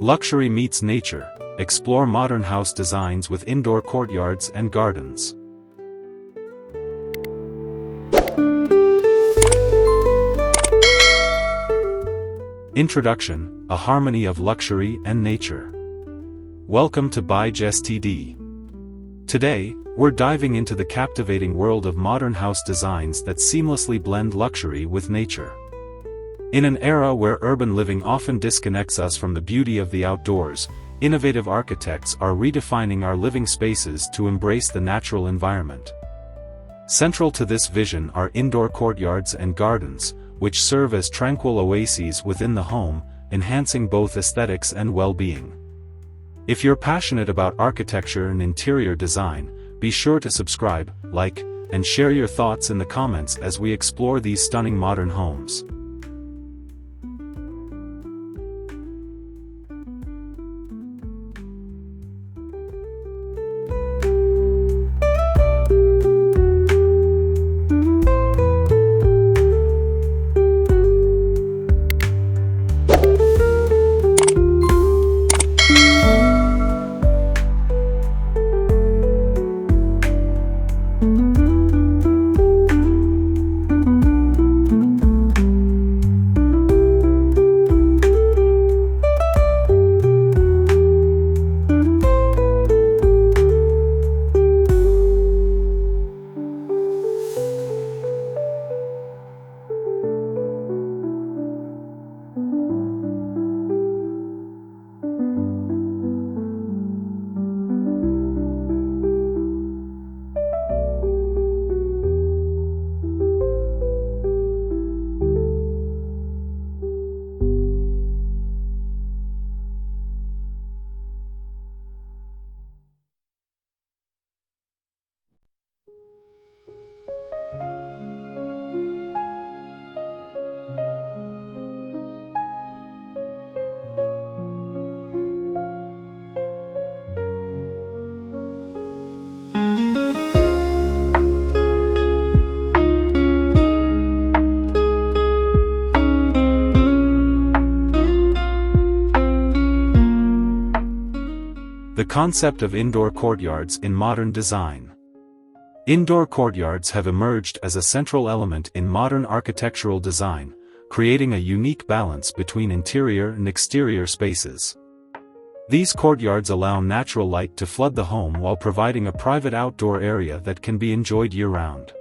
Luxury meets nature. Explore modern house designs with indoor courtyards and gardens. Introduction: a harmony of luxury and nature. Welcome to ByJustTD. Today, we're diving into the captivating world of modern house designs that seamlessly blend luxury with nature. In an era where urban living often disconnects us from the beauty of the outdoors, innovative architects are redefining our living spaces to embrace the natural environment. Central to this vision are indoor courtyards and gardens, which serve as tranquil oases within the home, enhancing both aesthetics and well-being. If you're passionate about architecture and interior design, be sure to subscribe, like, and share your thoughts in the comments as we explore these stunning modern homes. The concept of indoor courtyards in modern design. Indoor courtyards have emerged as a central element in modern architectural design, creating a unique balance between interior and exterior spaces. These courtyards allow natural light to flood the home while providing a private outdoor area that can be enjoyed year-round.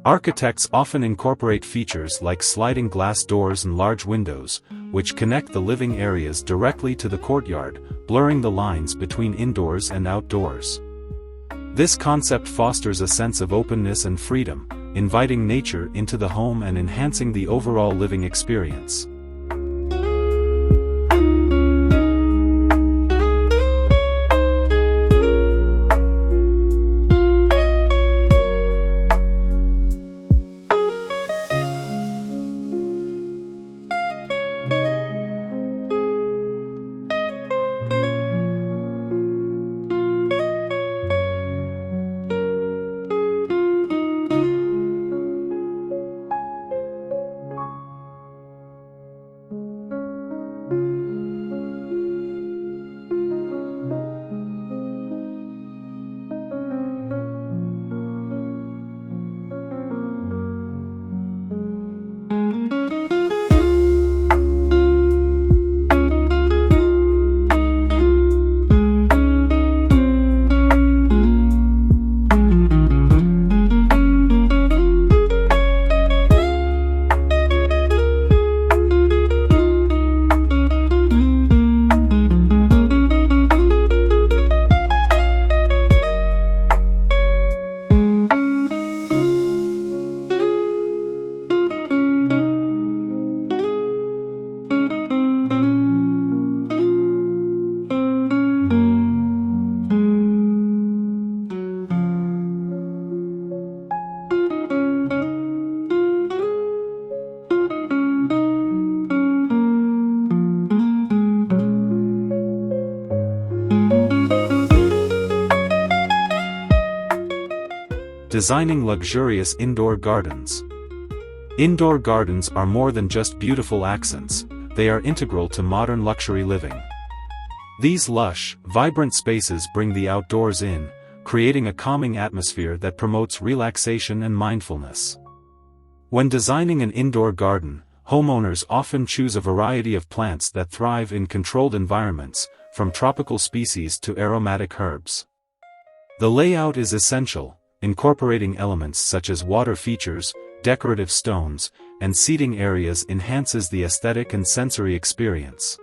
Architects often incorporate features like sliding glass doors and large windows, which connect the living areas directly to the courtyard, blurring the lines between indoors and outdoors. This concept fosters a sense of openness and freedom, inviting nature into the home and enhancing the overall living experience. Designing luxurious indoor gardens. Indoor gardens are more than just beautiful accents, they are integral to modern luxury living. These lush, vibrant spaces bring the outdoors in, creating a calming atmosphere that promotes relaxation and mindfulness. When designing an indoor garden, homeowners often choose a variety of plants that thrive in controlled environments, from tropical species to aromatic herbs. The layout is essential, incorporating elements such as water features, decorative stones, and seating areas enhances the aesthetic and sensory experience.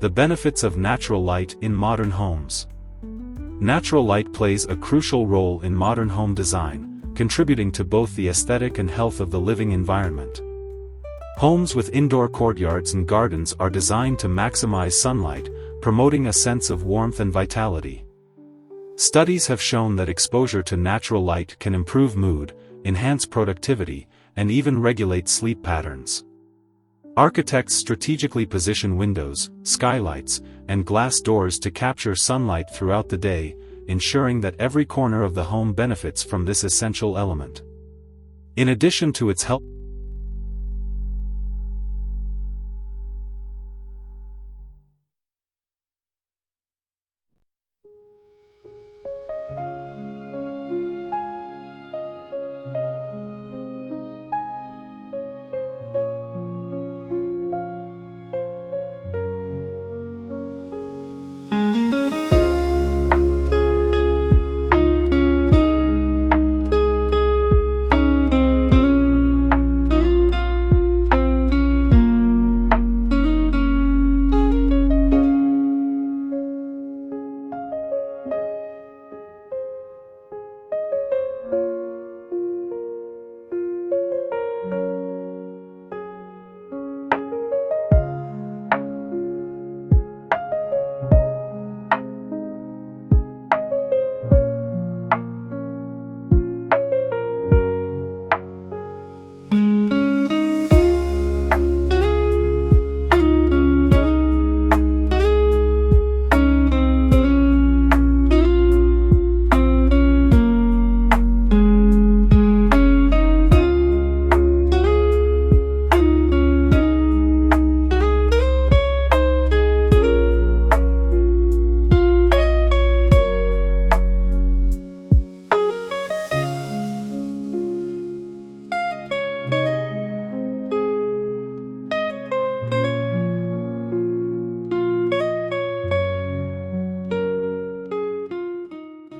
The benefits of natural light in modern homes. Natural light plays a crucial role in modern home design, contributing to both the aesthetic and health of the living environment. Homes with indoor courtyards and gardens are designed to maximize sunlight, promoting a sense of warmth and vitality. Studies have shown that exposure to natural light can improve mood, enhance productivity, and even regulate sleep patterns. Architects strategically position windows, skylights, and glass doors to capture sunlight throughout the day, ensuring that every corner of the home benefits from this essential element. In addition to its health,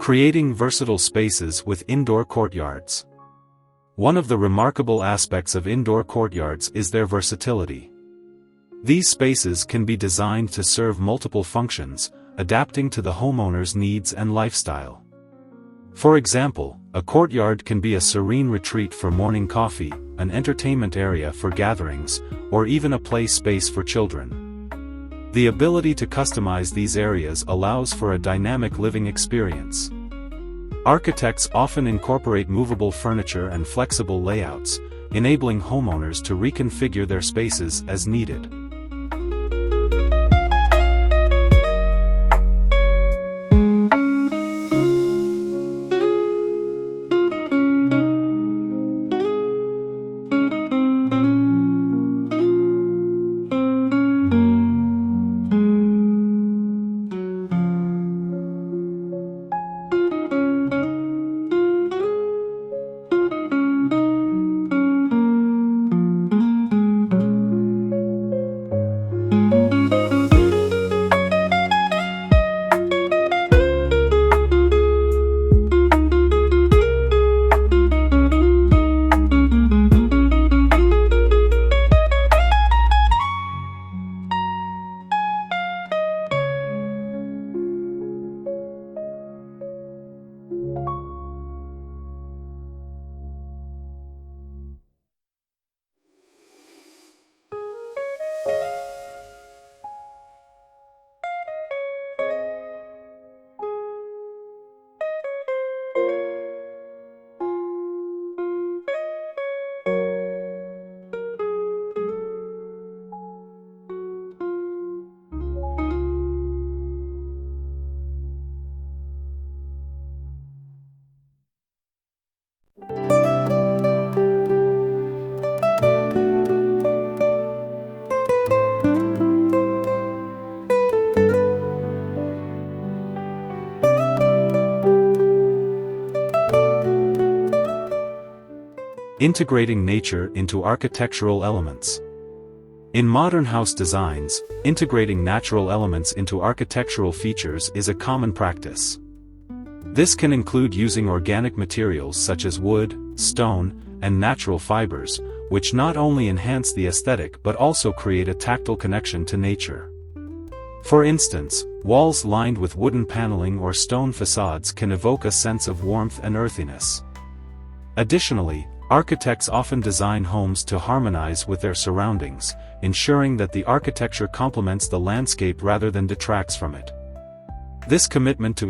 creating versatile spaces with indoor courtyards. One of the remarkable aspects of indoor courtyards is their versatility. These spaces can be designed to serve multiple functions, adapting to the homeowner's needs and lifestyle. For example, a courtyard can be a serene retreat for morning coffee, an entertainment area for gatherings, or even a play space for children. The ability to customize these areas allows for a dynamic living experience. Architects often incorporate movable furniture and flexible layouts, enabling homeowners to reconfigure their spaces as needed. Integrating nature into architectural elements. In modern house designs, integrating natural elements into architectural features is a common practice. This can include using organic materials such as wood, stone, and natural fibers, which not only enhance the aesthetic but also create a tactile connection to nature. For instance, walls lined with wooden paneling or stone facades can evoke a sense of warmth and earthiness. Additionally, architects often design homes to harmonize with their surroundings, ensuring that the architecture complements the landscape rather than detracts from it. This commitment to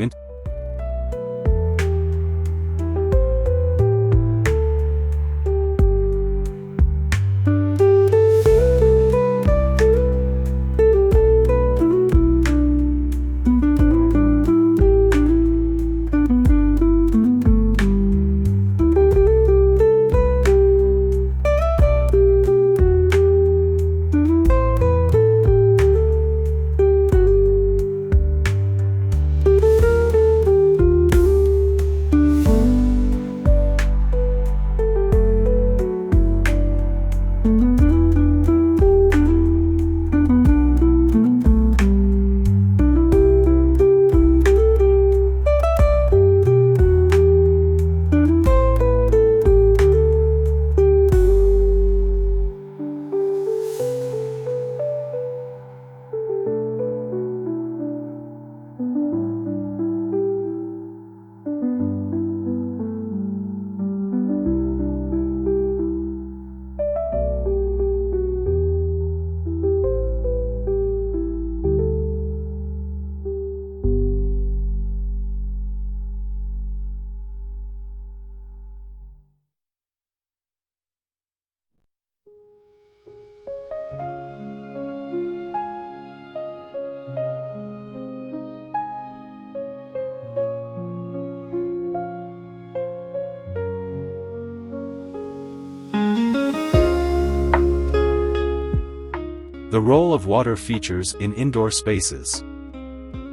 The role of water features in indoor spaces.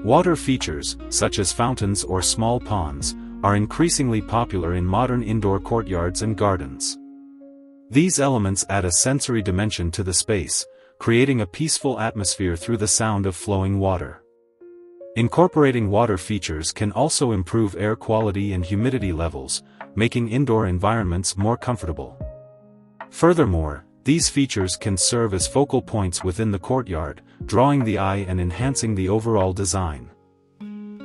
Water features, such as fountains or small ponds, are increasingly popular in modern indoor courtyards and gardens. These elements add a sensory dimension to the space, creating a peaceful atmosphere through the sound of flowing water. Incorporating water features can also improve air quality and humidity levels, making indoor environments more comfortable. Furthermore, these features can serve as focal points within the courtyard, drawing the eye and enhancing the overall design.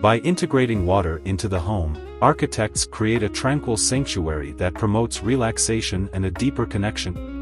By integrating water into the home, architects create a tranquil sanctuary that promotes relaxation and a deeper connection.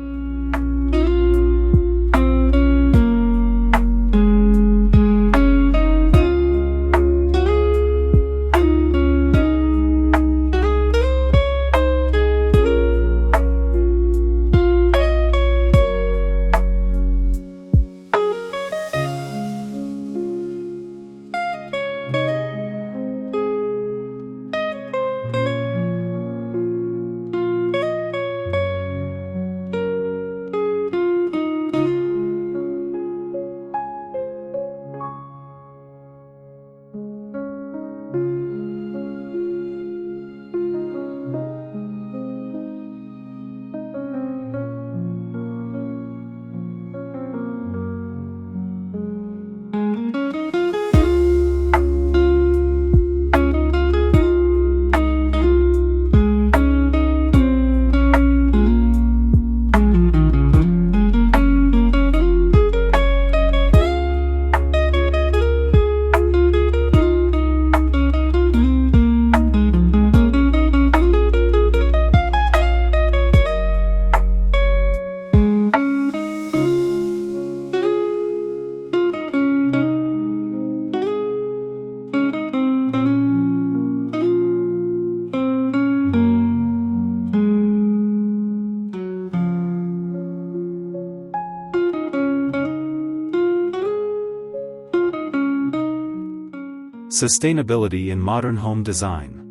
Sustainability in modern home design.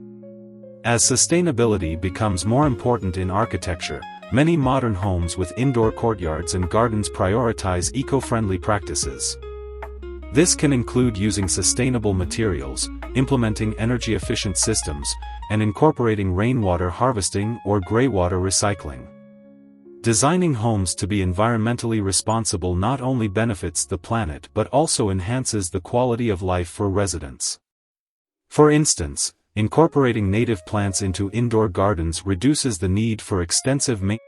As sustainability becomes more important in architecture, many modern homes with indoor courtyards and gardens prioritize eco-friendly practices. This can include using sustainable materials, implementing energy-efficient systems, and incorporating rainwater harvesting or greywater recycling. Designing homes to be environmentally responsible not only benefits the planet but also enhances the quality of life for residents. For instance, incorporating native plants into indoor gardens reduces the need for extensive maintenance.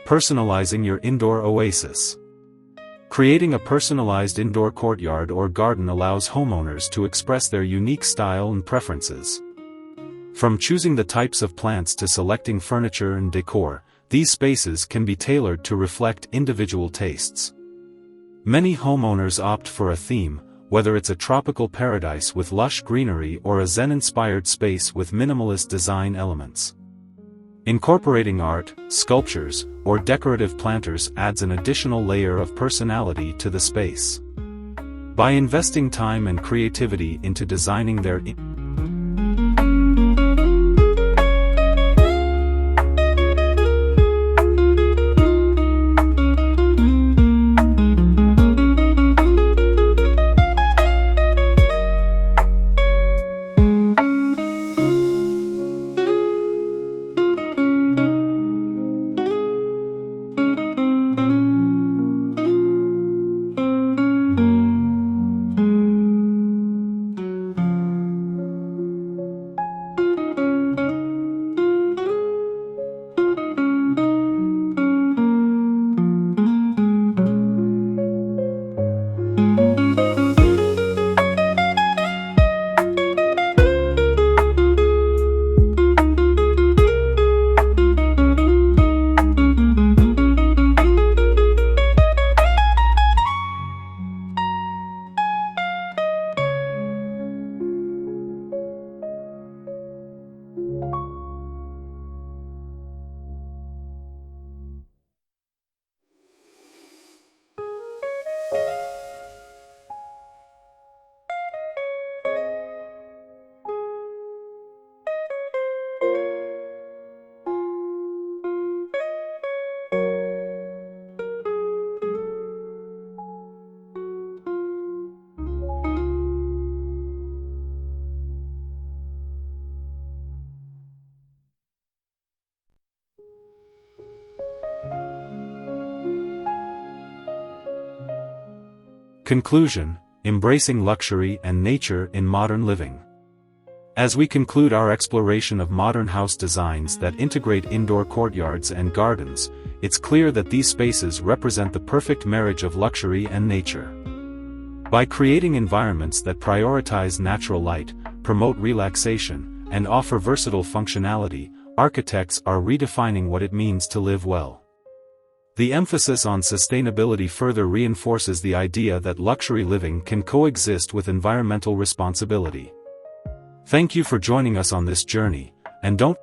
Personalizing your indoor oasis. Creating a personalized indoor courtyard or garden allows homeowners to express their unique style and preferences. From choosing the types of plants to selecting furniture and decor, these spaces can be tailored to reflect individual tastes. Many homeowners opt for a theme, whether it's a tropical paradise with lush greenery or a Zen-inspired space with minimalist design elements. Incorporating art, sculptures, or decorative planters adds an additional layer of personality to the space. By investing time and creativity into designing their Conclusion: embracing luxury and nature in modern living. As we conclude our exploration of modern house designs that integrate indoor courtyards and gardens, it's clear that these spaces represent the perfect marriage of luxury and nature. By creating environments that prioritize natural light, promote relaxation, and offer versatile functionality, architects are redefining what it means to live well. The emphasis on sustainability further reinforces the idea that luxury living can coexist with environmental responsibility. Thank you for joining us on this journey, and don't